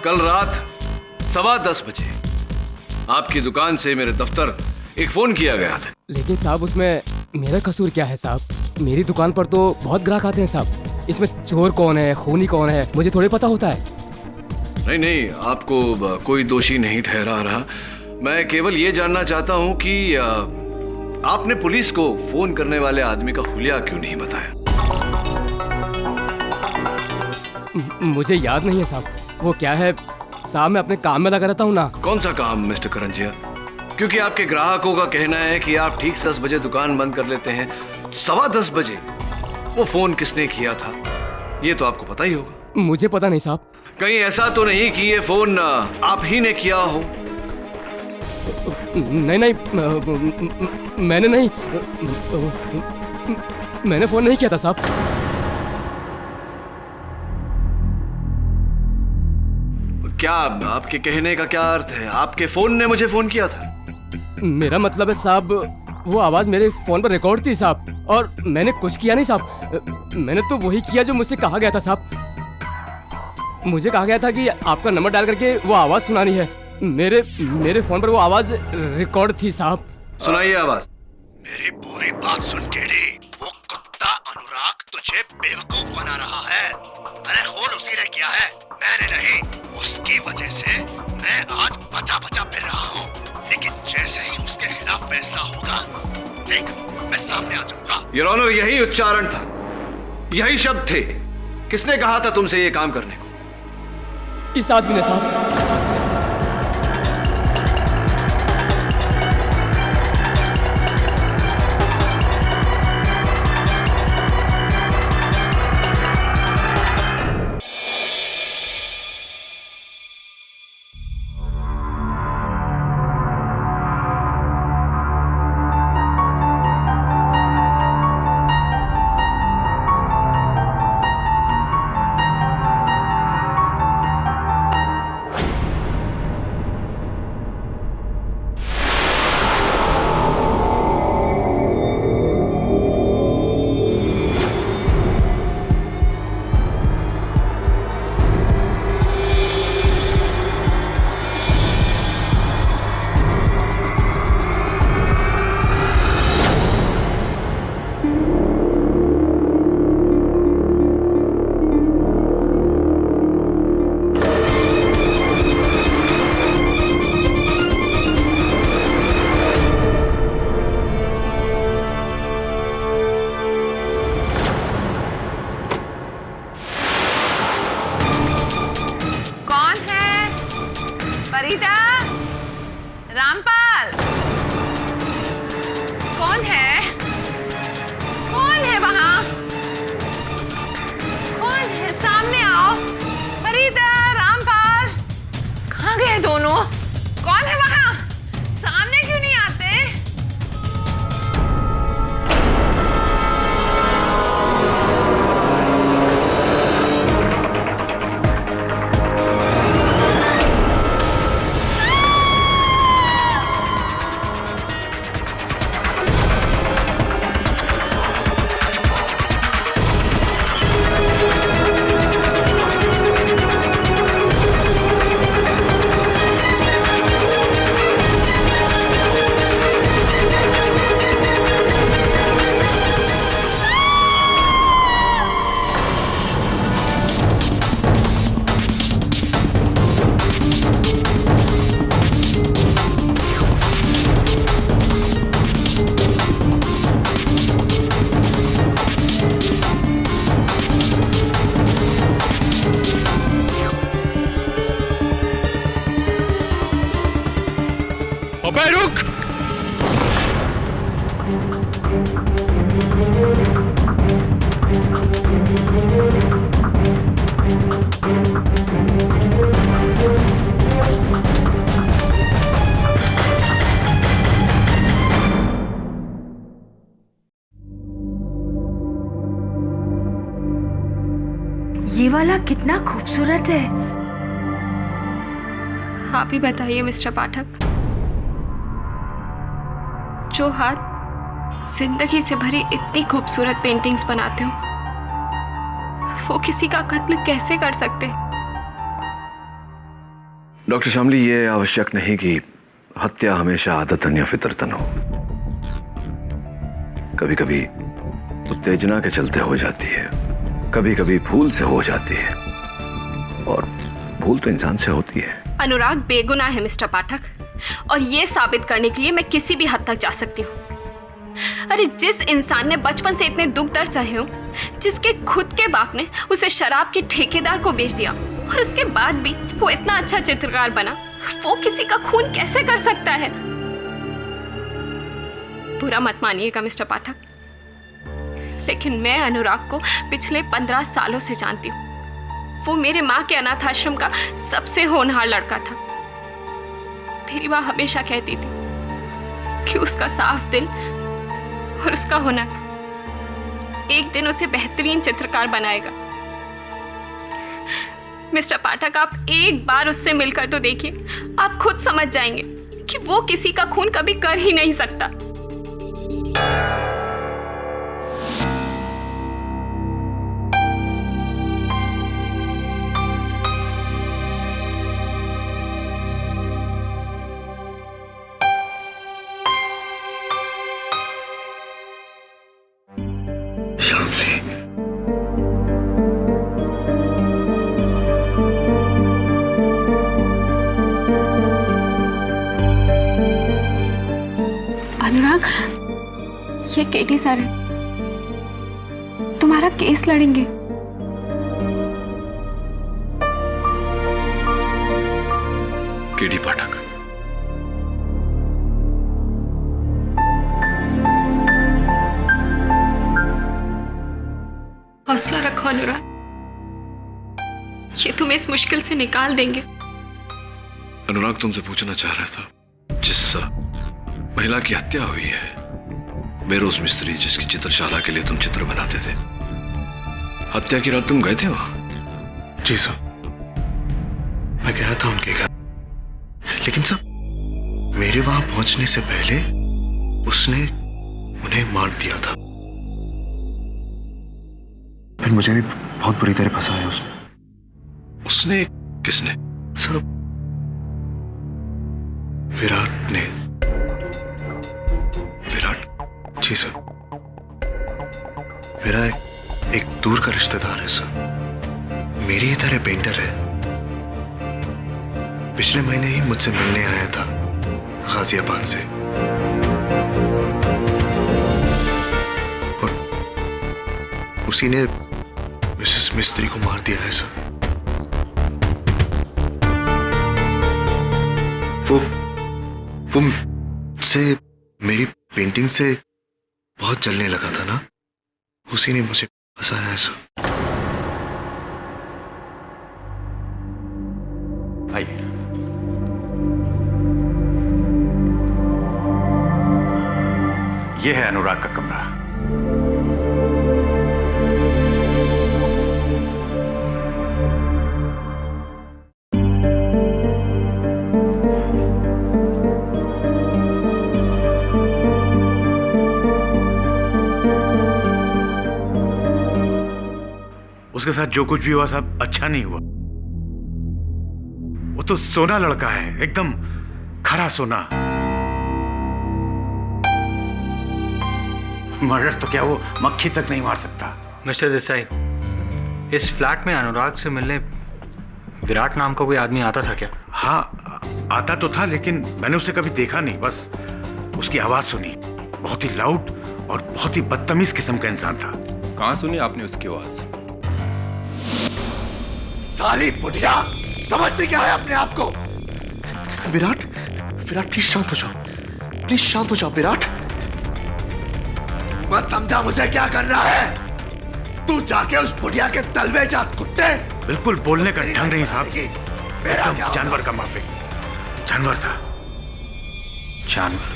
कल रात 10:15 बजे आपकी दुकान से मेरे दफ्तर एक फोन किया गया था। लेकिन साहब उसमें मेरा कसूर क्या है साहब? मेरी दुकान पर तो बहुत ग्राहक आते हैं साहब। इसमें चोर कौन है, खूनी कौन है, मुझे थोड़ी पता होता है। नहीं, आपको कोई दोषी नहीं ठहरा रहा। मैं केवल ये जानना चाहता हूँ कि आपने पुलिस को फोन करने वाले आदमी का हुलिया क्यों नहीं बताया? मुझे याद नहीं है साहब। वो क्या है साहब, मैं अपने काम में लगा रहता हूँ ना। कौन सा काम मिस्टर करंजिया? क्योंकि आपके ग्राहकों का कहना है कि आप ठीक 10 बजे दुकान बंद कर लेते हैं। 10:15 बजे वो फोन किसने किया था ये तो आपको पता ही होगा। मुझे पता नहीं साहब। कहीं ऐसा तो नहीं कि ये फोन आप ही ने किया हो? नहीं, मैंने फोन नहीं किया था साहब। क्या आपके कहने का क्या अर्थ है? आपके फोन ने मुझे फोन किया था? मेरा मतलब है साहब, वो आवाज मेरे फोन पर रिकॉर्ड थी साहब, और मैंने कुछ किया नहीं साहब। मैंने तो वही किया जो मुझसे कहा गया था साहब। मुझे कहा गया था कि आपका नंबर डाल करके वो आवाज सुनानी है। मेरे फोन पर वो आवाज रिकॉर्ड थी साहब। सुनाइए आवाज। मेरी पूरी बात सुन केडी। वो कुत्ता अनुराग तुझे बेवकूफ बना रहा है। अरे खून उसी ने किया है, मैंने नहीं। उसकी वजह से मैं आज बचा बचा फिर रहा हूँ। लेकिन जैसे ही उसके खिलाफ फैसला होगा, देख मैं सामने आ जाऊंगा। योर ऑनर, यही उच्चारण था, यही शब्द थे। किसने कहा था तुमसे ये काम करने को? इस आदमी ने साहब। फरीदा, रामपाल, कौन है? कौन है वहाँ? कौन है? सामने आओ। फरीदा, रामपाल, कहाँ गए दोनों? कौन है वहाँ? सामने क्यों नहीं आते? अबे रुक! ये वाला कितना खूबसूरत है। आप ही बताइए मिस्टर पाठक, जो हाथ जिंदगी से भरी इतनी खूबसूरत पेंटिंग्स बनाते हो, वो किसी का कत्ल कैसे कर सकते? डॉक्टर शामली, ये आवश्यक नहीं कि हत्या हमेशा आदतन या फितरतन हो। कभी कभी उत्तेजना के चलते हो जाती है, कभी कभी भूल से हो जाती है, और भूल तो इंसान से होती है। अनुराग बेगुनाह है मिस्टर पाठक, और ये साबित करने के लिए मैं किसी भी हद तक जा सकती हूँ। अरे जिस इंसान ने बचपन से इतने दुख दर्द सहे हो, जिसके खुद के बाप ने उसे शराब के ठेकेदार को बेच दिया, और उसके बाद भी वो इतना अच्छा चित्रकार बना, वो किसी का खून कैसे कर सकता है? बुरा मत मानिएगा मिस्टर पाठक, लेकिन मैं अनुराग को पिछले 15 सालों से जानती हूँ। वो मेरे माँ के अनाथ आश्रम का सबसे होनहार लड़का था। मेरी माँ हमेशा कहती थी कि उसका साफ दिल और उसका हुनर एक दिन उसे बेहतरीन चित्रकार बनाएगा। मिस्टर पाठक, आप एक बार उससे मिलकर तो देखिए, आप खुद समझ जाएंगे कि वो किसी का खून कभी कर ही नहीं सकता। शामली, अनुराग, ये केटी सर है, तुम्हारा केस लड़ेंगे। केडी पाठक, हौसला रखो अनुराग, ये तुम्हें इस मुश्किल से निकाल देंगे। अनुराग तुमसे पूछना चाह रहा था, जिस महिला की हत्या हुई है, बेरोज मिस्त्री जिसकी चित्रशाला के लिए तुम चित्र बनाते थे, हत्या की रात तुम गए थे वहां? जी साहब, मैं गया था उनके घर, लेकिन साहब मेरे वहां पहुंचने से पहले उसने उन्हें मार दिया था। फिर मुझे भी बहुत बुरी तरह फंसाया उसने। उसने? किसने? सब विराट ने। विराट? जी सर, मेरा एक दूर का रिश्तेदार है सर, मेरी ही तरह पेंटर है। पिछले महीने ही मुझसे मिलने आया था गाजियाबाद से, और उसी ने मिसेस मिस्त्री को मार दिया है सर। वो से मेरी पेंटिंग से बहुत जलने लगा था ना, उसी ने मुझे फंसाया है सर। आइए। यह है अनुराग का कमरा। उसके साथ जो कुछ भी हुआ सब अच्छा नहीं हुआ। वो तो सोना लड़का है, एकदम खरा सोना। मर्डर तो क्या वो मक्खी तक नहीं मार सकता। मिस्टर देसाई, इस फ्लैट में अनुराग से मिलने विराट नाम का कोई आदमी आता था क्या? हाँ, आता तो था, लेकिन मैंने उसे कभी देखा नहीं, बस उसकी आवाज सुनी। बहुत ही लाउड और बहुत ही बदतमीज किस्म का इंसान था। कहाँ सुनी आपने उसकी आवाज? साली बुढ़िया, समझते क्या है अपने आप को? विराट, विराट प्लीज शांत हो जाओ, प्लीज शांत हो जाओ विराट। मत समझा मुझे क्या कर रहा है? तू जाके उस बुढ़िया के तलवे जा कुत्ते। बिल्कुल बोलने का ढंग नहीं साहब, एकदम जानवर का माफिक। जानवर था, जानवर।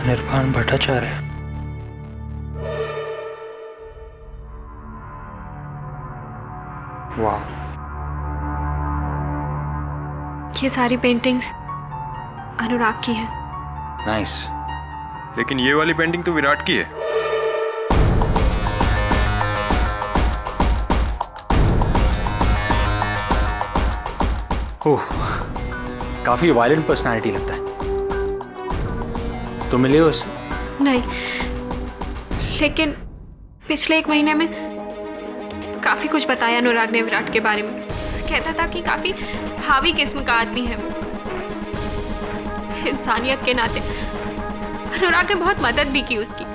निर्वाण भट्टाचार्य। वाह, ये सारी पेंटिंग्स अनुराग की हैं। नाइस। लेकिन ये वाली पेंटिंग तो विराट की है। ओह, काफी वायलेंट पर्सनालिटी लगता है। तो मिले हो उससे? नहीं, लेकिन पिछले 1 महीने में काफी कुछ बताया अनुराग ने विराट के बारे में। कहता था कि काफी हावी किस्म का आदमी है वो। इंसानियत के नाते अनुराग ने बहुत मदद भी की उसकी।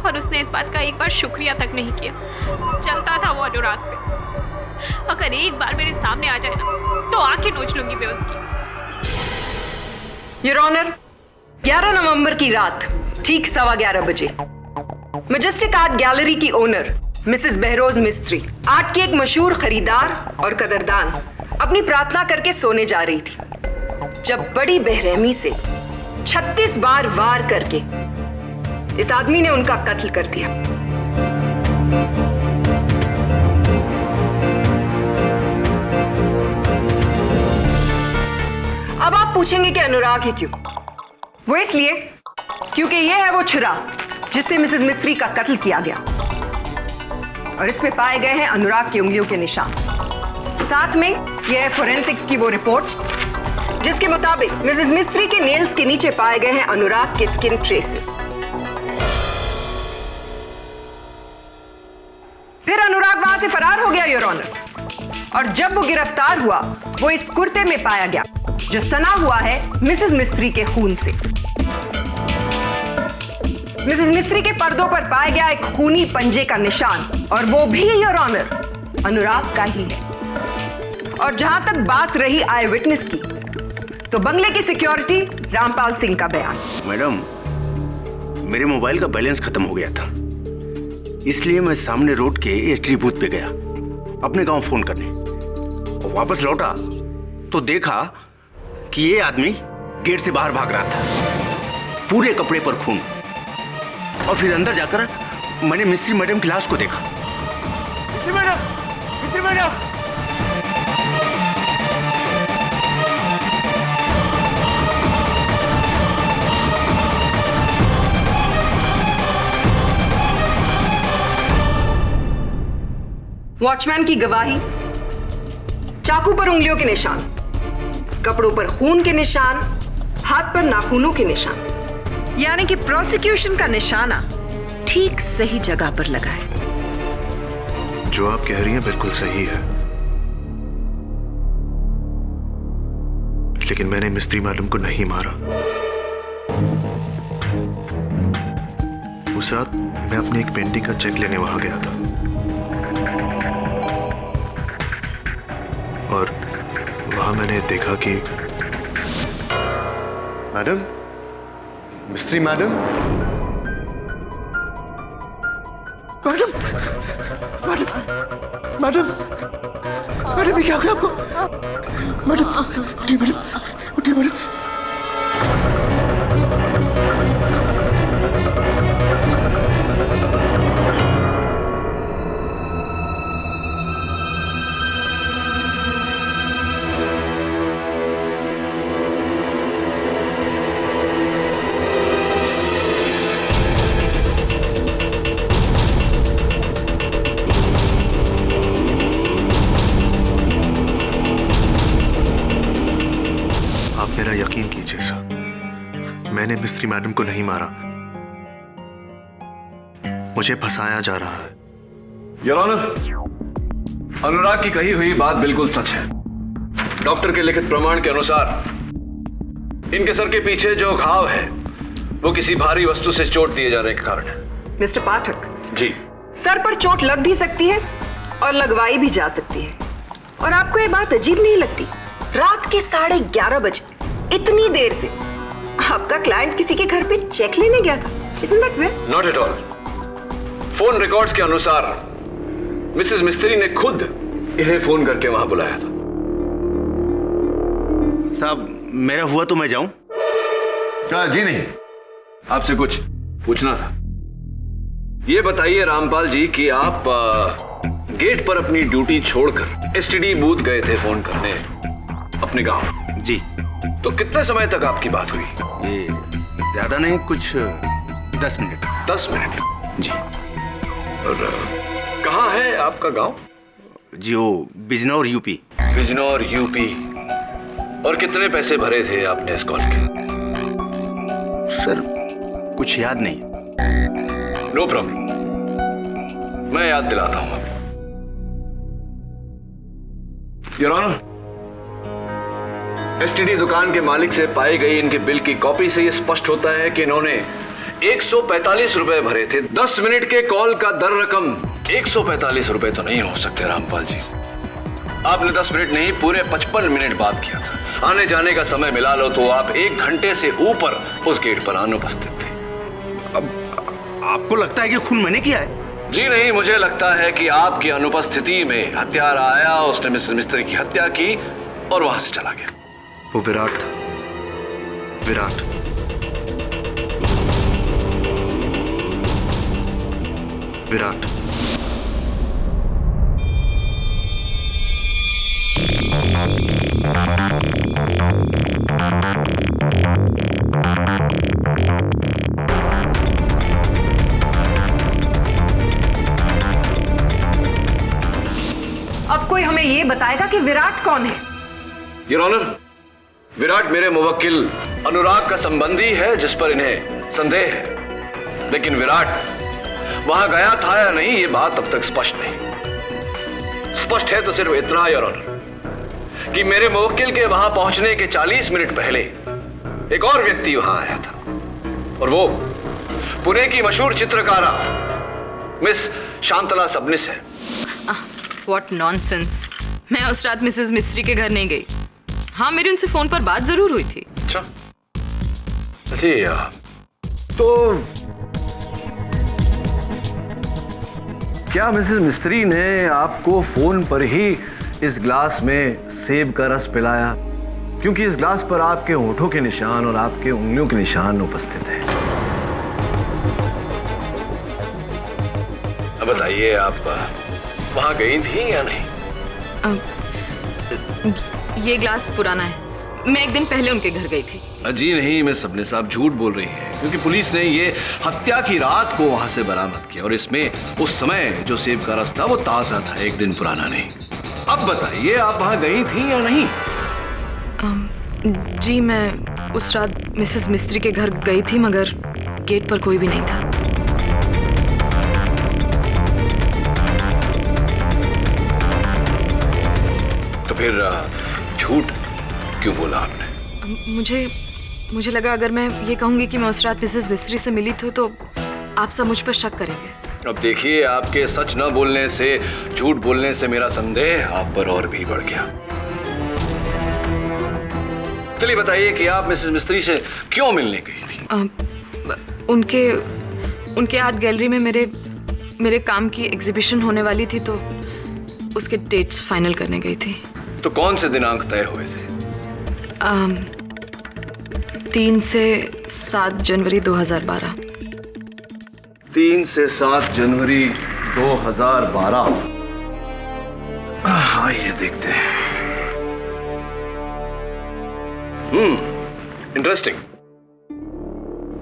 और उसने इस बात का एक बार शुक्रिया तक नहीं किया। चलता था वो अनुराग से। अगर एक बार मेरे सामने आ जाए ना तो आंखें नोच लूंगी मैं उसकी। योर ऑनर, 11 नवंबर की रात ठीक 11:15 बजे मैजेस्टिक आर्ट गैलरी की ओनर मिसेस बहरोज मिस्त्री, आर्ट की एक मशहूर खरीदार और कदरदान, अपनी प्रार्थना करके सोने जा रही थी जब बड़ी बेरहमी से 36 बार वार करके इस आदमी ने उनका कत्ल कर दिया। अब आप पूछेंगे कि अनुराग है क्यों? वो इसलिए क्योंकि ये है वो छुरा जिससे मिसेस मिस्त्री का कत्ल किया गया और इसमें पाए गए हैं अनुराग की उंगलियों के निशान। साथ में यह है फोरेंसिक्स की वो रिपोर्ट जिसके मुताबिक मिसेस मिस्त्री के नेल्स के नीचे पाए गए हैं अनुराग के स्किन ट्रेसेस। फिर अनुराग वहां से फरार हो गया योर ऑनर, और जब वो गिरफ्तार हुआ वो इस कुर्ते में पाया गया जो सना हुआ है मिसेस मिस्त्री के खून से। मिसेस मिस्त्री के पर्दों पर पाया गया एक खूनी पंजे का निशान, और वो भी योर ऑनर अनुराग का ही है। और जहां तक बात रही आई विटनेस की, तो बंगले की सिक्योरिटी रामपाल सिंह का बयान। मैडम, मेरे मोबाइल का बैलेंस खत्म हो गया था, इसलिए मैं सामने रोड के एसटीडी बूथ पे गया अपने गांव फोन करने। वापस लौटा तो देखा कि ये आदमी गेट से बाहर भाग रहा था, पूरे कपड़े पर खून। और फिर अंदर जाकर मैंने मिस्त्री मैडम की लाश को देखा। मिस्त्री मैडम, मिस्त्री मैडम! वॉचमैन की गवाही, चाकू पर उंगलियों के निशान, कपड़ों पर खून के निशान, हाथ पर नाखूनों के निशान, यानी कि प्रोसिक्यूशन का निशाना ठीक सही जगह पर लगा है। जो आप कह रही हैं बिल्कुल सही है, लेकिन मैंने मिस्त्री मैडम को नहीं मारा। उस रात मैं अपनी एक पेंटिंग का चेक लेने वहां गया था और वहां मैंने देखा कि मैडम, मिस्त्री madam, madam, madam, madam, madam, ये क्या हो गया आपको? मैडम, उठिए मैडम, उठिए मैडम। मेरा यकीन कीजिए सर, मैंने मिस्त्री मैडम को नहीं मारा, मुझे फंसाया जा रहा है। योर ऑनर, अनुराग की कही हुई बात बिल्कुल सच है। डॉक्टर के लिखित प्रमाण के अनुसार इनके सर के पीछे जो घाव है वो किसी भारी वस्तु से चोट दिए जाने के कारण है। मिस्टर पाठक जी, सर पर चोट लग भी सकती है और लगवाई भी जा सकती है, और आपको ये बात अजीब नहीं लगती? रात के 11:30 बजे इतनी देर से आपका क्लाइंट किसी के घर पे चेक लेने गया था। Isn't that weird? Not at all. Phone records के अनुसार मिसेस मिस्त्री ने खुद इन्हें फोन करके वहां बुलाया था। साहब, मेरा हुआ तो मैं जाऊं? जी नहीं, आपसे कुछ पूछना था। ये बताइए रामपाल जी कि आप गेट पर अपनी ड्यूटी छोड़कर एसटीडी बूथ गए थे फोन करने अपने गांव। जी। तो कितने समय तक आपकी बात हुई? ये ज्यादा नहीं, कुछ 10 मिनट। 10 मिनट? जी। और कहाँ है आपका गांव? जी वो बिजनौर यूपी। बिजनौर यूपी। और कितने पैसे भरे थे आपने इस कॉल के? सर कुछ याद नहीं। नो प्रॉब्लम, मैं याद दिलाता हूं। योर ऑनर, एसटीडी दुकान के मालिक से पाई गई इनके बिल की कॉपी से यह स्पष्ट होता है कि इन्होंने 145 रुपए भरे थे। 10 मिनट के कॉल का दर रकम 145 रुपए तो नहीं हो सकते रामपाल जी। आपने 10 मिनट नहीं, पूरे 55 मिनट बात किया था। आने जाने का समय मिला लो तो आप 1 घंटे से ऊपर उस गेट पर अनुपस्थित थे। अब आपको लगता है कि खून मैंने किया है? जी नहीं, मुझे लगता है कि आपकी अनुपस्थिति में हत्यारा आया, उसने मिसेस मिस्त्री की हत्या की और वहां से चला गया। वो विराट था। विराट। विराट। अब कोई हमें ये बताएगा कि विराट कौन है? योर ऑनर, विराट मेरे मुवक्किल अनुराग का संबंधी है जिस पर इन्हें संदेह है, लेकिन विराट वहां गया था या नहीं ये बात अब तक स्पष्ट नहीं। स्पष्ट है तो सिर्फ इतना योर ऑनर कि मेरे मुवक्किल के वहां पहुंचने के 40 मिनट पहले एक और व्यक्ति वहां आया था और वो पुणे की मशहूर चित्रकारा मिस शांतला सबनिस है। What nonsense. मैं उस रात मिसेस मिस्त्री के घर नहीं गई। हाँ, मेरी उनसे फोन पर बात जरूर हुई थी। अच्छा, तो क्या मिसेस मिस्त्री ने आपको फोन पर ही इस ग्लास में सेब का रस पिलाया? क्योंकि इस ग्लास पर आपके होठों के निशान और आपके उंगलियों के निशान उपस्थित हैं। अब बताइए, आप वहां गई थी या नहीं? ये ग्लास पुराना है। मैं एक दिन पहले उनके घर गई थी। जी नहीं, मैं सबने साहब झूठ बोल रही हैं, क्योंकि पुलिस ने ये हत्या की रात को वहां से बरामद किया और इसमें उस समय जो सेब का रस था वो ताजा था, एक दिन पुराना नहीं। अब बताइए, आप वहां गई थी या नहीं? जी, मैं उस रात मिसेस मिस्त्री के घर गई थी, मगर गेट पर कोई भी नहीं था। तो फिर झूठ क्यों बोला आपने? मुझे लगा अगर मैं ये कहूंगी कि मैं उस रात मिसेस मिस्त्री से मिली थी तो आप सब मुझ पर शक करेंगे। अब देखिए, आपके सच न बोलने से, झूठ बोलने से मेरा संदेह आप पर और भी बढ़ गया। चलिए बताइए कि आप मिसेस मिस्त्री से क्यों मिलने गई थी? उनके आर्ट गैलरी में मेरे काम की एग्जीबिशन होने वाली थी, तो उसके डेट्स फाइनल करने गई थी। तो कौन से दिनांक तय हुए थे? 3 से 7 जनवरी 2012। 3 से 7 जनवरी 2012। आइए देखते हैं। इंटरेस्टिंग।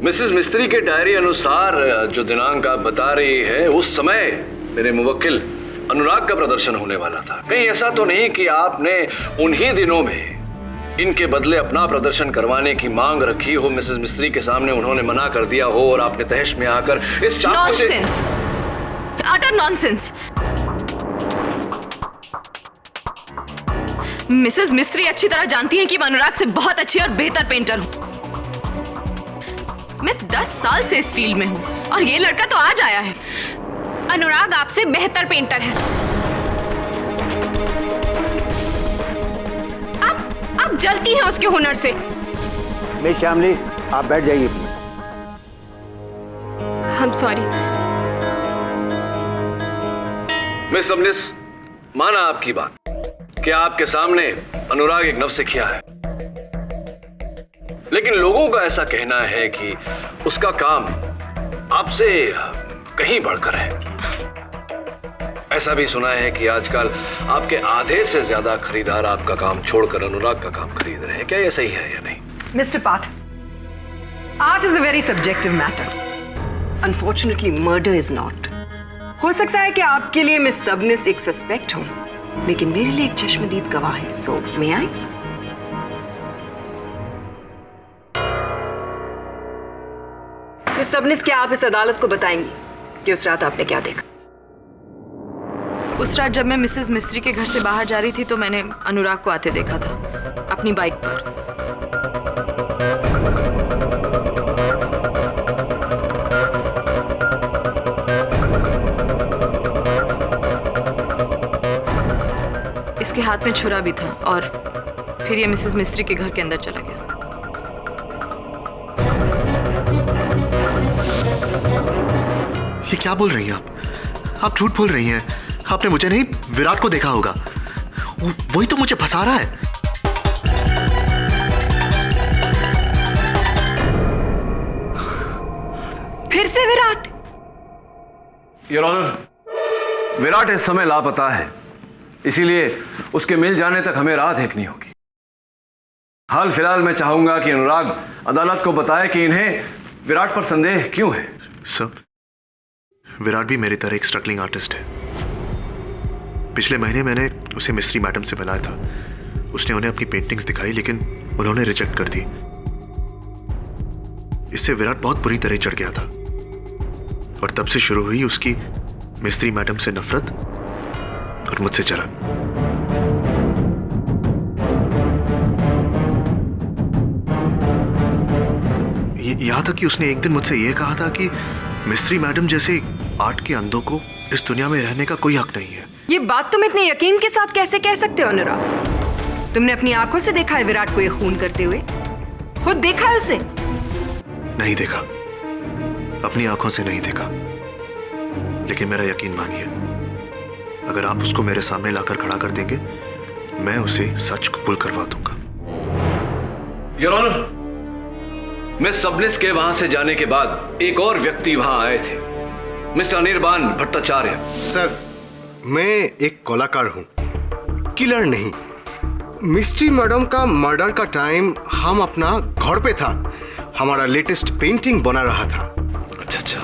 मिसेस मिस्त्री के डायरी अनुसार जो दिनांक आप बता रही है, उस समय मेरे मुवक्किल अनुराग का प्रदर्शन होने वाला था। कहीं ऐसा तो नहीं कि आपने उन्हीं दिनों में इनके बदले अपना प्रदर्शन करवाने की मांग रखी हो, मिसेस मिस्त्री के सामने उन्होंने मना कर दिया हो और आपने तहश में आकर इस चाकू से... अटर नॉनसेंस। मिसेस मिस्त्री अच्छी तरह जानती हैं कि मैं अनुराग से बहुत अच्छी और बेहतर पेंटर हूं। मैं 10 साल से इस फील्ड में हूं और ये लड़का तो आज आया है। अनुराग आपसे बेहतर पेंटर है। आप जलती हैं उसके हुनर से। मिस श्यामली, आप बैठ जाइए। I'm sorry। मिस सबनिस, माना आपकी बात कि आपके सामने अनुराग एक नवसिखिया है, लेकिन लोगों का ऐसा कहना है कि उसका काम आपसे कहीं बढ़कर है। ऐसा भी सुना है कि आजकल आपके आधे से ज्यादा खरीदार आपका काम छोड़कर अनुराग का काम खरीद रहे हैं। क्या ये सही है या नहीं? Mister Pathak, art is a very subjective matter. Unfortunately murder is not. हो सकता है कि आपके लिए मिस सबनिस एक सस्पेक्ट हो, लेकिन मेरे लिए एक चश्मदीद गवाह है। सो मे आई? मिस सबनिस, क्या आप इस अदालत को बताएंगी कि उस रात आपने क्या देखा? उस रात जब मैं मिसेस मिस्त्री के घर से बाहर जा रही थी तो मैंने अनुराग को आते देखा था अपनी बाइक पर। इसके हाथ में छुरा भी था और फिर ये मिसेस मिस्त्री के घर के अंदर चला गया। ये क्या बोल रही हैं आप झूठ बोल रही हैं। आपने मुझे नहीं, विराट को देखा होगा। वही तो मुझे फंसा रहा है। फिर से विराट? योर ऑनर, विराट इस समय लापता है, इसीलिए उसके मिल जाने तक हमें राह देखनी होगी। हाल फिलहाल मैं चाहूंगा कि अनुराग अदालत को बताए कि इन्हें विराट पर संदेह क्यों है। सर, विराट भी मेरी तरह एक स्ट्रगलिंग आर्टिस्ट है। पिछले महीने मैंने उसे मिस्त्री मैडम से मिलाया था। उसने उन्हें अपनी पेंटिंग्स दिखाई, लेकिन उन्होंने रिजेक्ट कर दी। इससे विराट बहुत बुरी तरह चढ़ गया था और तब से शुरू हुई उसकी मिस्त्री मैडम से नफरत और मुझसे जलन। यहां तक कि उसने एक दिन मुझसे यह कहा था कि मिस्त्री मैडम जैसे आर्ट के अंधों को इस दुनिया में रहने का कोई हक नहीं है। ये बात तुम इतने यकीन के साथ कैसे कह सकते हो अनुराग? तुमने अपनी आंखों से देखा है विराट को ये खून करते हुए? खुद देखा है उसे? नहीं देखा, अपनी आंखों से नहीं देखा, लेकिन मेरा यकीन मानिए, अगर आप उसको मेरे सामने लाकर खड़ा कर देंगे, मैं उसे सच कबूल करवा दूंगा। योर ऑनर, मिस सबनिस के वहां से जाने के बाद एक और व्यक्ति वहां आए थे, मिस्टर अनिर्बान भट्टाचार्य। सर, मैं एक कलाकार हूं, किलर नहीं। मिस्ट्री मैडम का मर्डर का टाइम हम अपना घर पे था, हमारा लेटेस्ट पेंटिंग बना रहा था। अच्छा,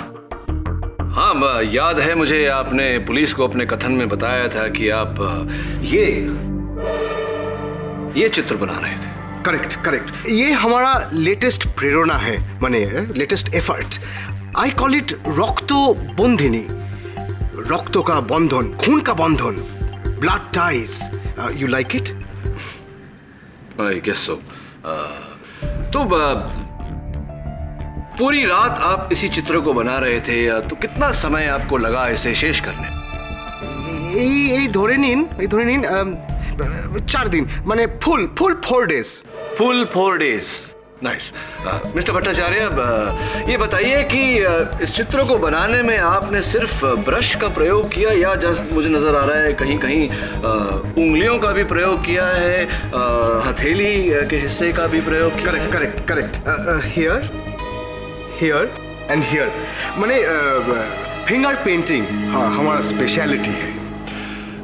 हाँ याद है मुझे, आपने पुलिस को अपने कथन में बताया था कि आप ये चित्र बना रहे थे। करेक्ट। ये हमारा लेटेस्ट प्रेरणा है, माने latest effort. I call it Rakto Bandhini, रक्तों का बंधन, खून का बंधन, blood ties. You like it? I guess so. तो पूरी रात आप इसी चित्र को बना रहे थे, तो कितना समय आपको लगा इसे शेष करने? এই ধরে নিন 4 दिन, माने full 4 days. Full 4 days, nice. Mister Bhattacharya, ये बताइए कि इस चित्र को बनाने में आपने सिर्फ ब्रश का प्रयोग किया या जस्ट मुझे नजर आ रहा है कहीं कहीं उंगलियों का भी प्रयोग किया है, हथेली के हिस्से का भी प्रयोग किया? करेक्ट। हियर एंड हियर, माने फिंगर पेंटिंग हाँ हमारा स्पेशलिटी है।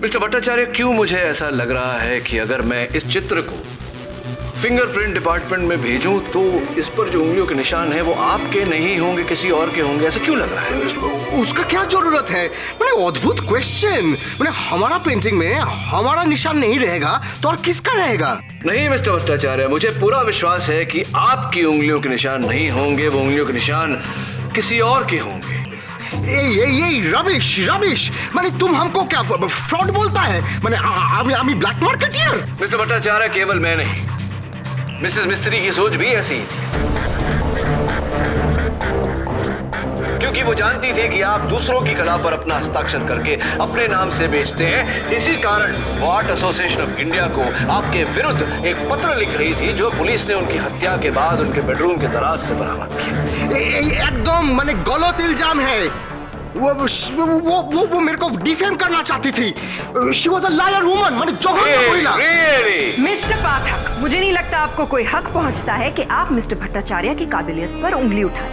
मिस्टर भट्टाचार्य, क्यों मुझे ऐसा लग रहा है कि अगर मैं इस चित्र को फिंगरप्रिंट डिपार्टमेंट में भेजूं तो इस पर जो उंगलियों के निशान हैं वो आपके नहीं होंगे, किसी और के होंगे। ऐसा क्यों लग रहा है? उसका क्या जरूरत है? मैंने अद्भुत क्वेश्चन। मैंने हमारा पेंटिंग में हमारा निशान नहीं रहेगा तो और किसका रहेगा? नहीं मिस्टर भट्टाचार्य, मुझे पूरा विश्वास है कि आपकी उंगलियों के निशान नहीं होंगे, वो उंगलियों के निशान किसी और के होंगे। ये रबिश। माने तुम हमको क्या फ्रॉड बोलता है? माने आमी ब्लैक मार्केटियर? मिस्टर भट्टाचार्य, केवल मैं नहीं, मिसेस मिस्त्री की सोच भी ऐसी ही थी, क्योंकि वो जानती थी कि आप दूसरों की कला पर अपना हस्ताक्षर करके अपने नाम से बेचते हैं। इसी कारण वो आर्ट एसोसिएशन ऑफ इंडिया को आपके विरुद्ध एक पत्र लिख रही थी, जो पुलिस ने उनकी हत्या के बाद उनके बेडरूम के दराज से बरामद किया। एकदम माने गलत इल्जाम है। वो मेरे को डिफेम करना चाहती थी। She was a liar woman, माने जघन्य महिला। मिस्टर पाठक, मुझे नहीं लगता आपको कोई हक पहुंचता है कि आप मिस्टर भट्टाचार्य की काबिलियत पर उंगली उठाएं।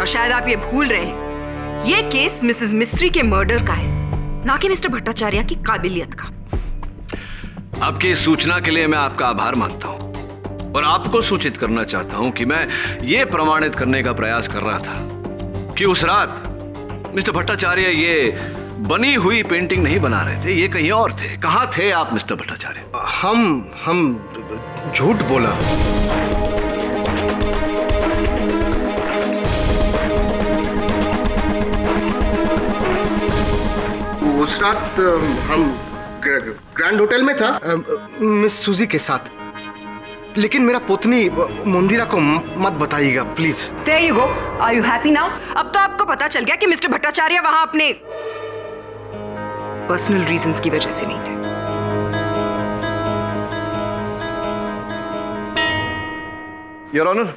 और शायद आप ये भूल रहे हैं, ये केस मिसेस मिस्त्री के मर्डर का है, ना कि मिस्टर भट्टाचार्य की काबिलियत का। आपकी इस सूचना के लिए मैं आपका आभार मानता हूं और आपको सूचित करना चाहता हूं कि मैं ये प्रमाणित करने का प्रयास कर रहा था कि उस रात मिस्टर भट्टाचार्य ये बनी हुई पेंटिंग नहीं बना रहे थे, ये कहीं और थे। कहां थे आप मिस्टर भट्टाचार्य? हम झूठ बोला। उस रात हम ग्रैंड होटल में था मिस सूजी के साथ, लेकिन मेरा पुतनी मंदिरा को मत बताइएगा please. There you go. Are you happy now? अब तो आपको पता चल गया कि मिस्टर भट्टाचार्य वहां अपने पर्सनल रीजंस की वजह से नहीं थे। योर ऑनर,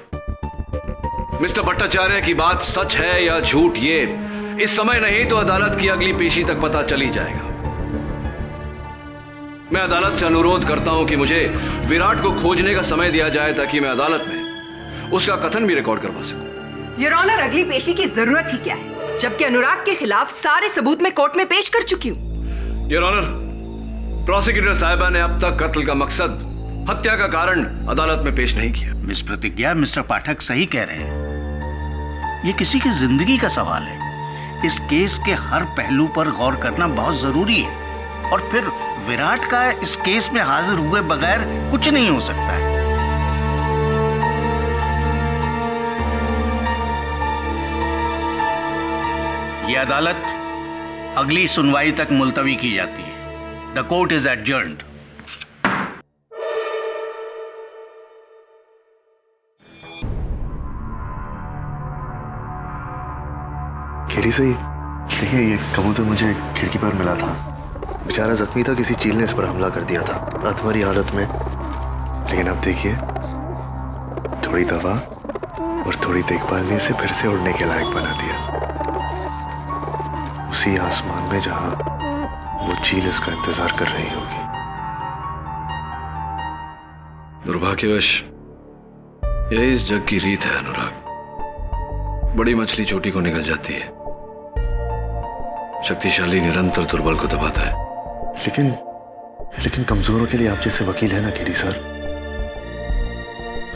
मिस्टर भट्टाचार्य की बात सच है या झूठ, ये इस समय नहीं तो अदालत की अगली पेशी तक पता चल ही जाएगा। मैं अदालत से अनुरोध करता हूं कि मुझे विराट को खोजने का समय दिया जाए ताकि मैं अदालत में उसका कथन भी रिकॉर्ड करवा सकूं। योर ऑनर, अगली पेशी की जरूरत ही क्या है, जबकि अनुराग के खिलाफ सारे सबूत मैं कोर्ट में पेश कर चुकी हूं। योर ऑनर, प्रोसिक्यूटर साहिबा ने अब तक कत्ल का मकसद, हत्या का कारण अदालत में पेश नहीं किया। मिस प्रतिज्ञा, मिस्टर पाठक सही कह रहे हैं। ये किसी की जिंदगी का सवाल है। इस केस के हर पहलू पर गौर करना बहुत जरूरी है और फिर विराट का इस केस में हाजिर हुए बगैर कुछ नहीं हो सकता है। ये अदालत अगली सुनवाई तक मुलतवी की जाती है। The court is adjourned. खेरी सही, देखिए ये कबूतर मुझे खिड़की पर मिला था। बेचारा जख्मी था, किसी चील ने इस पर हमला कर दिया था अधमरी हालत में। लेकिन अब देखिए, थोड़ी दवा और थोड़ी देखभाल ने इसे फिर से उड़ने के लायक बना दिया, उसी आसमान में जहां वो चील इसका इंतजार कर रही होगी। दुर्भाग्यवश यही इस जग की रीत है अनुराग। बड़ी मछली छोटी को निगल जाती है, शक्तिशाली निरंतर दुर्बल को दबाता है। लेकिन कमजोरों के लिए आप जैसे वकील है ना केडी सर,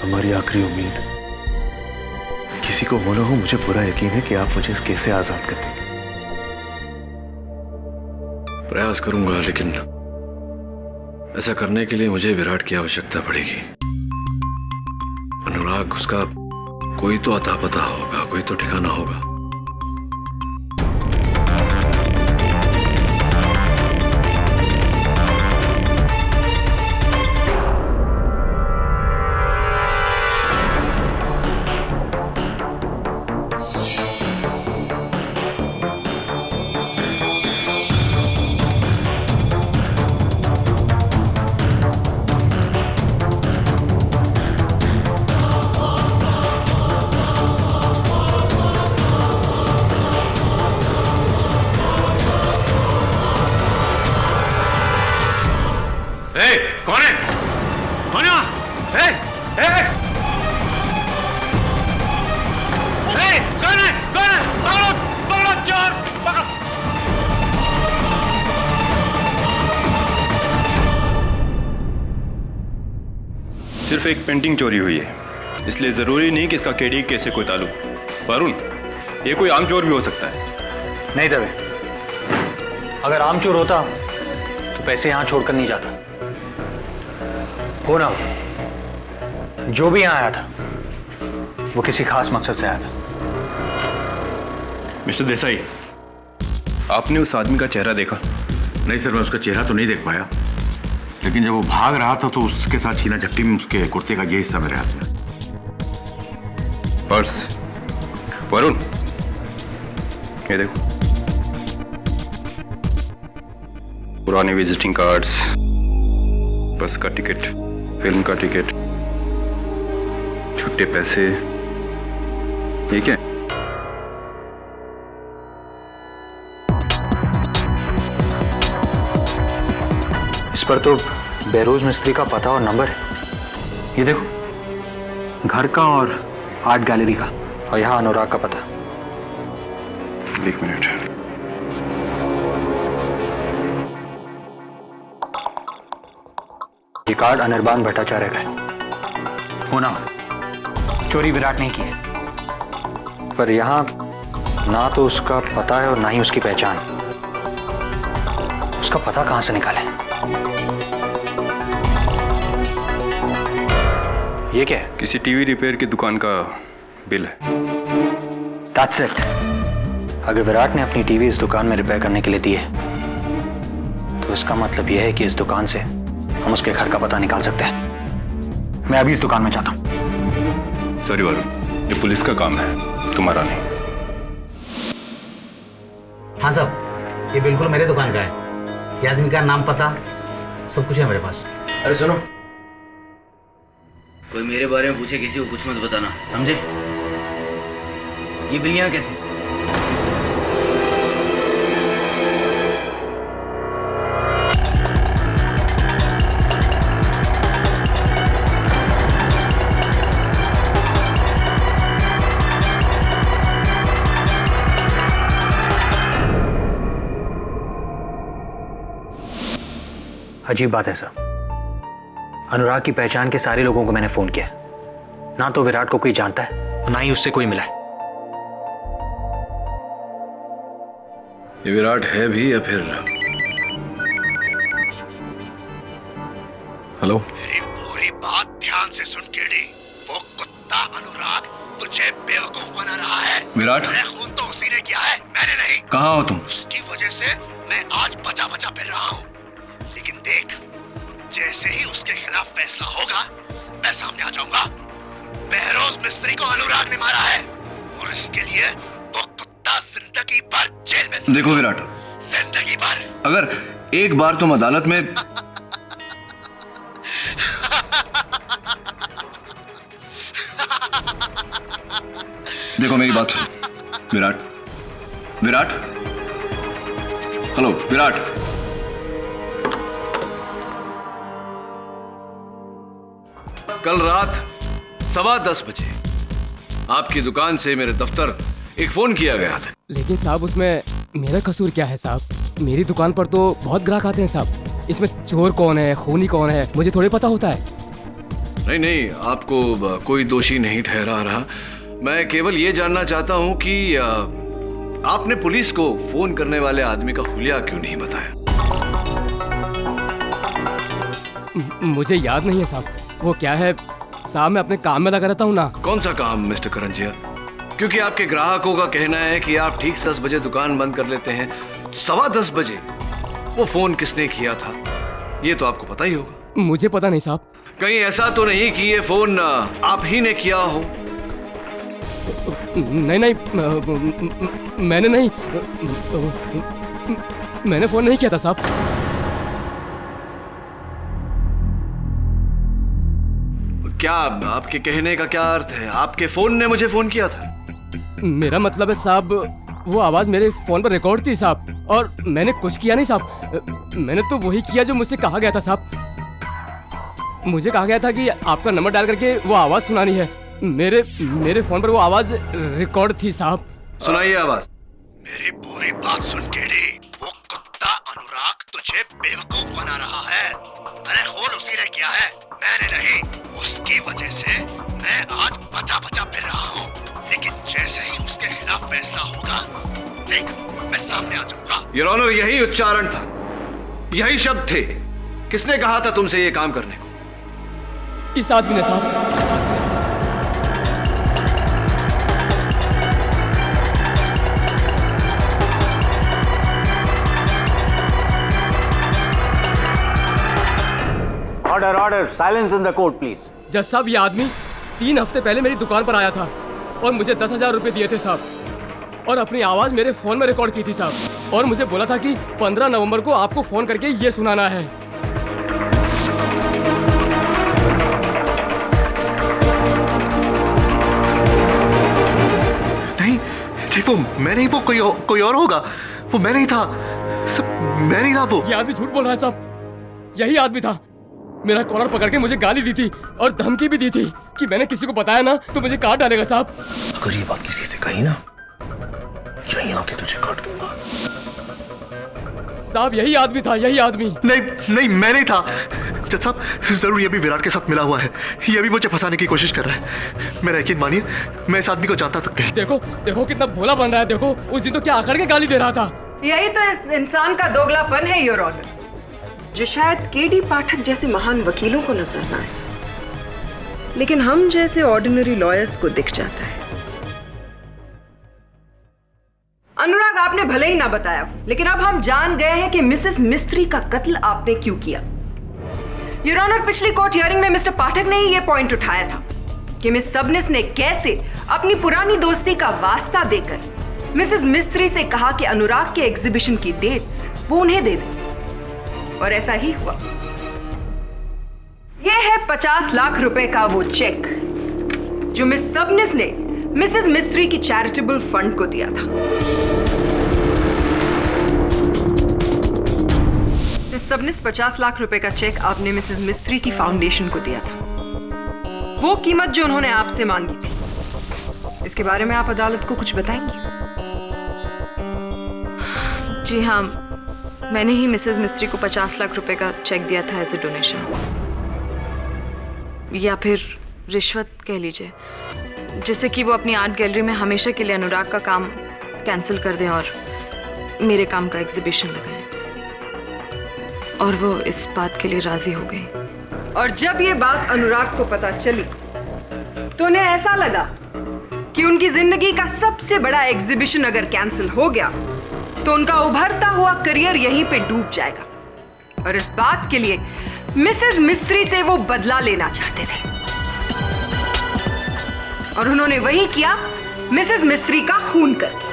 हमारी आखिरी उम्मीद। किसी को हो ना हो, मुझे पूरा यकीन है कि आप मुझे इस केस से आजाद कर देंगे। प्रयास करूंगा, लेकिन ऐसा करने के लिए मुझे विराट की आवश्यकता पड़ेगी। अनुराग, उसका कोई तो अता पता होगा, कोई तो ठिकाना होगा। सिर्फ एक पेंटिंग चोरी हुई है, इसलिए जरूरी नहीं कि इसका केडी केस से कोई ताल्लुक। वरुण, ये कोई आम चोर भी हो सकता है। नहीं दवे, अगर आम चोर होता तो पैसे यहां छोड़कर नहीं जाता। हो ना हो, जो भी यहां आया था वो किसी खास मकसद से आया था। मिस्टर देसाई, आपने उस आदमी का चेहरा देखा? नहीं सर, मैं उसका चेहरा तो नहीं देख पाया, लेकिन जब वो भाग रहा था तो उसके साथ छीना झपटी में उसके कुर्ते का ये हिस्सा मेरे हाथ में। पर्स। वरुण, ये देखो, पुराने विजिटिंग कार्ड्स, बस का टिकट, फिल्म का टिकट, छुट्टे पैसे, ये क्या है? इस पर तो बहरोज मिस्त्री का पता और नंबर है। ये देखो, घर का और आर्ट गैलरी का, और यहाँ अनुराग का पता। एक मिनट। ये कार्ड अनिर्बान भट्टाचार्य का है। होना चोरी विराट नहीं की है, पर यहां ना तो उसका पता है और ना ही उसकी पहचान। उसका पता कहां से निकाले? ये क्या है? किसी टीवी रिपेयर की दुकान का बिल है। That's it. अगर विराट ने अपनी टीवी इस दुकान में रिपेयर करने के लिए दी है, तो इसका मतलब यह है कि इस दुकान से हम उसके घर का पता निकाल सकते हैं। मैं अभी इस दुकान में जाता हूं। सॉरी वरुण, ये पुलिस का काम है, तुम्हारा नहीं। हाँ साहब, ये बिल्कुल मेरे दुकान का है। ये आदमी का नाम पता सब कुछ है मेरे पास। अरे सुनो, कोई मेरे बारे में पूछे किसी को कुछ मत बताना, समझे? ये बिल यहाँ कैसे? अजीब बात है सर, अनुराग की पहचान के सारे लोगों को मैंने फोन किया, ना तो विराट को कोई जानता है और ना ही उससे कोई मिला है। ये विराट है भी या फिर? हेलो, मेरी पूरी बात ध्यान से सुन केडी। वो कुत्ता अनुराग तुझे बेवकूफ बना रहा है। विराट? मेरा खून तो उसी ने किया है, मैंने नहीं। कहाँ हो तुम? उसकी वजह से मैं आज बचा बचा फिर रहा हूँ। लेकिन देख, जैसे ही उसके खिलाफ फैसला होगा, मैं सामने आ जाऊंगा। बहरोज मिस्त्री को अनुराग ने मारा है और इसके लिए वो कुत्ता जिंदगी भर जेल में। देखो विराट, जिंदगी भर। अगर एक बार तुम अदालत में देखो मेरी बात सुनो। विराट, विराट, हेलो विराट। कल रात 10:15 बजे आपकी दुकान से मेरे दफ्तर एक फोन किया गया था। लेकिन साहब, उसमें मेरा कसूर क्या है साहब? मेरी दुकान पर तो बहुत ग्राहक आते हैं साहब। इसमें चोर कौन है, खूनी कौन है, मुझे थोड़ी पता होता है। नहीं नहीं, आपको कोई दोषी नहीं ठहरा रहा। मैं केवल ये जानना चाहता हूं कि आपने पुलिस को फोन करने वाले आदमी का हुलिया क्यों नहीं बताया? मुझे याद नहीं है साहब। वो क्या है साहब, मैं अपने काम में लगा रहता हूँ ना। कौन सा काम मिस्टर करंजिया? क्योंकि आपके ग्राहकों का कहना है कि आप ठीक 10 बजे दुकान बंद कर लेते हैं। 10:15 बजे वो फोन किसने किया था, ये तो आपको पता ही होगा। मुझे पता नहीं साहब। कहीं ऐसा तो नहीं कि ये फोन आप ही ने किया हो? नहीं नहीं, मैंने नहीं, मैंने फोन नहीं किया था साहब। क्या आपके कहने का क्या अर्थ है? आपके फोन ने मुझे फोन किया था? मेरा मतलब है साहब, वो आवाज मेरे फोन पर रिकॉर्ड थी साहब, और मैंने कुछ किया नहीं साहब। मैंने तो वही किया जो मुझसे कहा गया था साहब। मुझे कहा गया था कि आपका नंबर डाल करके वो आवाज सुनानी है। मेरे फोन पर वो आवाज रिकॉर्ड थी साहब। सुनाइए आवाज। मेरी पूरी बात सुन केडी। वो कुत्ता अनुराग तुझे बेवकूफ बना रहा है। अरे खून उसी ने किया है, मैंने नहीं। उसकी वजह से मैं आज बचा बचा फिर रहा हूँ। लेकिन जैसे ही उसके खिलाफ फैसला होगा, देख, मैं सामने आ जाऊंगा। योर ऑनर, यही उच्चारण था, यही शब्द थे। किसने कहा था तुमसे ये काम करने को? इस आदमी ने साहब। Order order, silence in the court please. जज साहब, ये आदमी 3 हफ्ते पहले मेरी दुकान पर आया था और मुझे 10,000 रुपए दिए थे साहब, और अपनी आवाज मेरे फोन में रिकॉर्ड की थी साहब, और मुझे बोला था कि 15 नवंबर को आपको फोन करके ये सुनाना है। नहीं, वो मैं नहीं, वो कोई और होगा। वो मैं नहीं था, सब मैं नहीं था। वो ये आदमी झूठ बोल रहा है साहब। यही आदमी था। मेरा कॉलर पकड़ के मुझे गाली दी थी और धमकी भी दी थी कि मैंने किसी को बताया ना तो मुझे काट डालेगा साहब। अगर ये बात किसी से कही ना यहीं आके तुझे काट दूंगा। साहब यही आदमी था, यही आदमी। नहीं नहीं, मैं नहीं था। जज साहब, जरूर ये भी विराट के साथ मिला हुआ है। ये भी मुझे फंसाने की कोशिश कर रहा है। मेरा यकीन मानिए, मैं इस आदमी को जानता तक नहीं। देखो देखो कितना भोला बन रहा है। देखो उस दिन तो क्या आकड़ के गाली दे रहा था। यही तो इस इंसान का दोगलापन है योर ऑनर, जो शायद केडी पाठक जैसे महान वकीलों को नजर ना आए, लेकिन हम जैसे ऑर्डिनरी लॉयर्स को दिख जाता है। अनुराग, आपने भले ही ना बताया, लेकिन अब हम जान गए हैं कि मिसेस मिस्त्री का कत्ल आपने क्यों किया। योर ऑनर, पिछली कोर्ट हियरिंग में मिस्टर पाठक ने ही यह पॉइंट उठाया था कि मिस सबनिस ने कैसे अपनी पुरानी दोस्ती का वास्ता देकर मिसेस मिस्त्री से कहा कि अनुराग के एग्जीबिशन की डेट्स वो उन्हें दे दें, और ऐसा ही हुआ। यह है 50 लाख रुपए का वो चेक जो मिस सबनिस ने मिसेस मिस्त्री की चैरिटेबल फंड को दिया था। मिस सबनिस 50 लाख रुपए का चेक आपने मिसेस मिस्त्री की फाउंडेशन को दिया था, वो कीमत जो उन्होंने आपसे मांगी थी। इसके बारे में आप अदालत को कुछ बताएंगी? जी हाँ, मैंने ही मिसेस मिस्त्री को 50 लाख रुपए का चेक दिया था एज ए डोनेशन, या फिर रिश्वत कह लीजिए, जिससे कि वो अपनी आर्ट गैलरी में हमेशा के लिए अनुराग का काम कैंसिल कर दें और मेरे काम का एग्जीबिशन लगाएं। और वो इस बात के लिए राजी हो गई। और जब ये बात अनुराग को पता चली तो उन्हें ऐसा लगा कि उनकी जिंदगी का सबसे बड़ा एग्जीबिशन अगर कैंसिल हो गया तो उनका उभरता हुआ करियर यहीं पे डूब जाएगा। और इस बात के लिए मिसेस मिस्त्री से वो बदला लेना चाहते थे, और उन्होंने वही किया, मिसेस मिस्त्री का खून करके।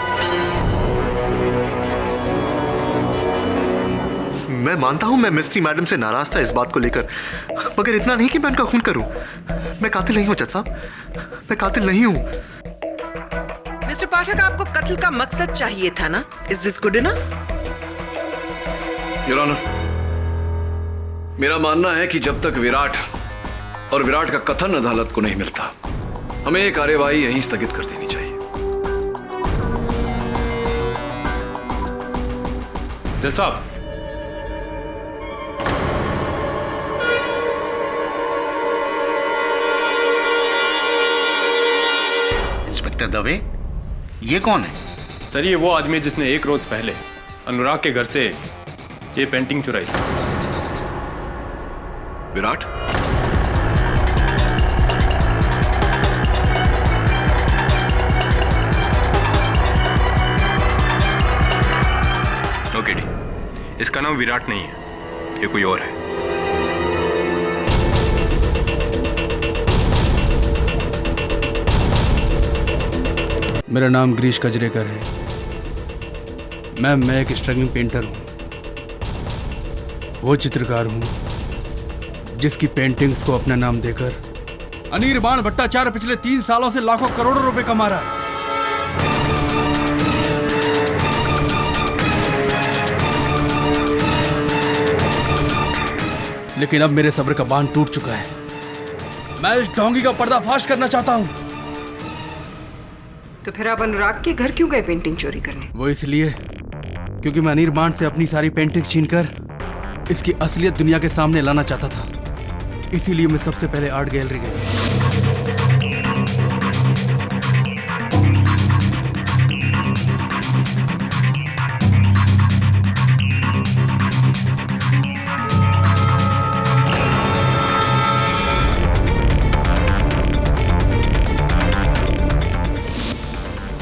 मैं मानता हूं मैं मिस्त्री मैडम से नाराज था इस बात को लेकर, मगर इतना नहीं कि मैं उनका खून करूं। मैं कातिल नहीं हूं जज साहब, मैं कातिल नहीं हूं। मिस्टर पाठक, आपको कत्ल का मकसद चाहिए था ना? Is this good enough? Your honour, मेरा मानना है कि जब तक विराट और विराट का कथन अदालत को नहीं मिलता, हमें ये कार्यवाही यहीं स्थगित कर देनी चाहिए। जज साहब, इंस्पेक्टर दवे, ये कौन है? सर, ये वो आदमी है जिसने 1 रोज पहले अनुराग के घर से ये पेंटिंग चुराई थी। विराट? ओके डी, इसका नाम विराट नहीं है, ये कोई और है। मेरा नाम गिरीश कजरेकर है। मैम, मैं एक स्ट्रगलिंग पेंटर हूँ, वो चित्रकार हूँ जिसकी पेंटिंग्स को अपना नाम देकर अनिर्बाण भट्टाचार्य पिछले 3 सालों से लाखों करोड़ों रुपए कमा रहा है। लेकिन अब मेरे सब्र का बांध टूट चुका है। मैं इस ढोंगी का पर्दाफाश करना चाहता हूँ। तो फिर आप अनुराग के घर क्यों गए पेंटिंग चोरी करने? वो इसलिए क्योंकि मैं अनिर्बाण से अपनी सारी पेंटिंग्स छीनकर इसकी असलियत दुनिया के सामने लाना चाहता था। इसीलिए मैं सबसे पहले आर्ट गैलरी गया।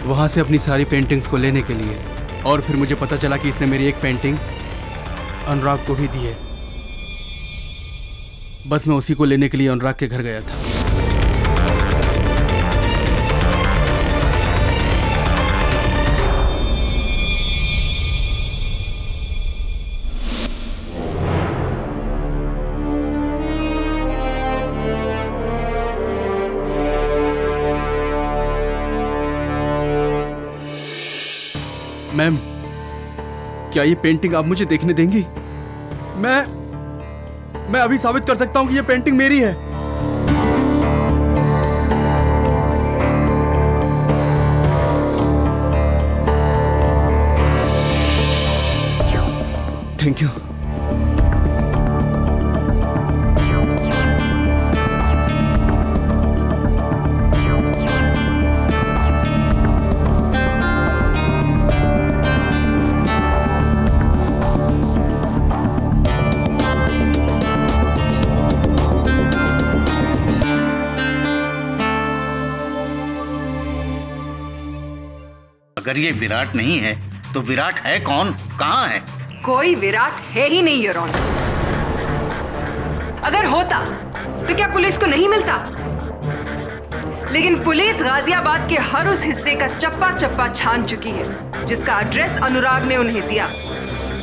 वहां से अपनी सारी पेंटिंग्स को लेने के लिए, और फिर मुझे पता चला कि इसने मेरी एक पेंटिंग अनुराग को भी दी है। बस मैं उसी को लेने के लिए अनुराग के घर गया था। मैम, क्या ये पेंटिंग आप मुझे देखने देंगी? मैं अभी साबित कर सकता हूं कि ये पेंटिंग मेरी है। Thank you. अगर ये विराट नहीं है तो विराट है कौन, कहाँ है? कोई विराट है ही नहीं योर ऑनर। अगर होता तो क्या पुलिस को नहीं मिलता? लेकिन पुलिस गाजियाबाद के हर उस हिस्से का चप्पा चप्पा छान चुकी है जिसका एड्रेस अनुराग ने उन्हें दिया,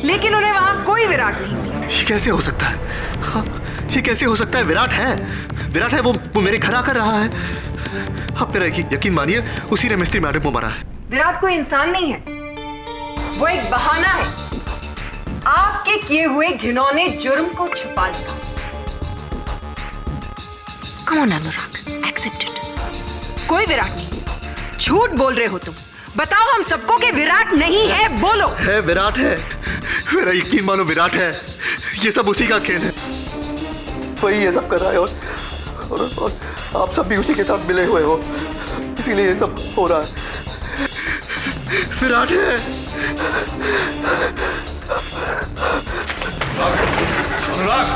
लेकिन उन्हें वहां कोई विराट नहीं मिला। ये कैसे हो सकता है? हाँ, ये कैसे हो सकता है? विराट है, वो मेरे घर आकर रहा है। आप मेरा यकीन मानिए, उसी ने मिस्त्री मैडम को मारा है। विराट कोई इंसान नहीं है, वो एक बहाना है आपके किए हुए घिनौने जुर्म को छुपाने का। Come on Anurag, accept it. कोई विराट नहीं, झूठ बोल रहे हो तुम। बताओ हम सबको कि विराट नहीं है, बोलो। है, विराट है, मेरा यकीन मानो, विराट है। ये सब उसी का खेल है, वही ये सब कर रहा है और आप सब भी उसी के साथ मिले हुए हो, इसीलिए ये सब हो रहा है। विराट है। अनुराग,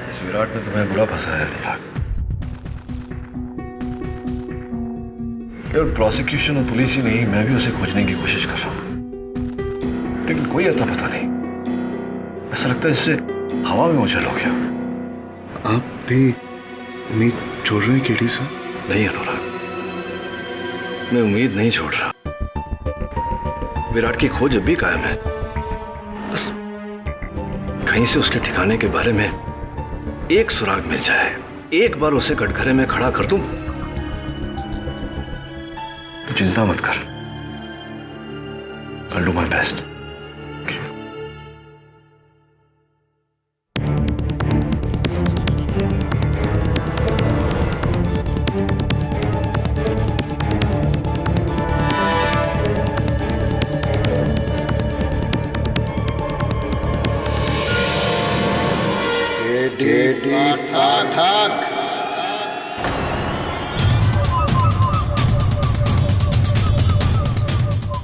इस विराट ने तुम्हें बुरा फंसाया है अनुराग। केवल प्रोसिक्यूशन और पुलिस ही नहीं, मैं भी उसे खोजने की कोशिश कर रहा हूं, लेकिन कोई अता पता नहीं। ऐसा लगता है इससे हवा में उछल हो गया। आप भी उम्मीद छोड़ रहे हैं केडी से? नहीं अनुराग, मैं उम्मीद नहीं छोड़ रहा। विराट की खोज अब भी कायम है, बस कहीं से उसके ठिकाने के बारे में एक सुराग मिल जाए, एक बार उसे कटघरे में खड़ा कर दूं, तो चिंता मत कर, I'll do my best.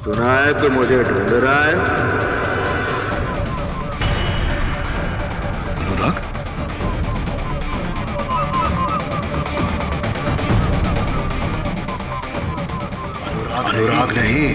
सुना है तो मुझे ढूंढ रहा है अनुराग? अनुराग नहीं,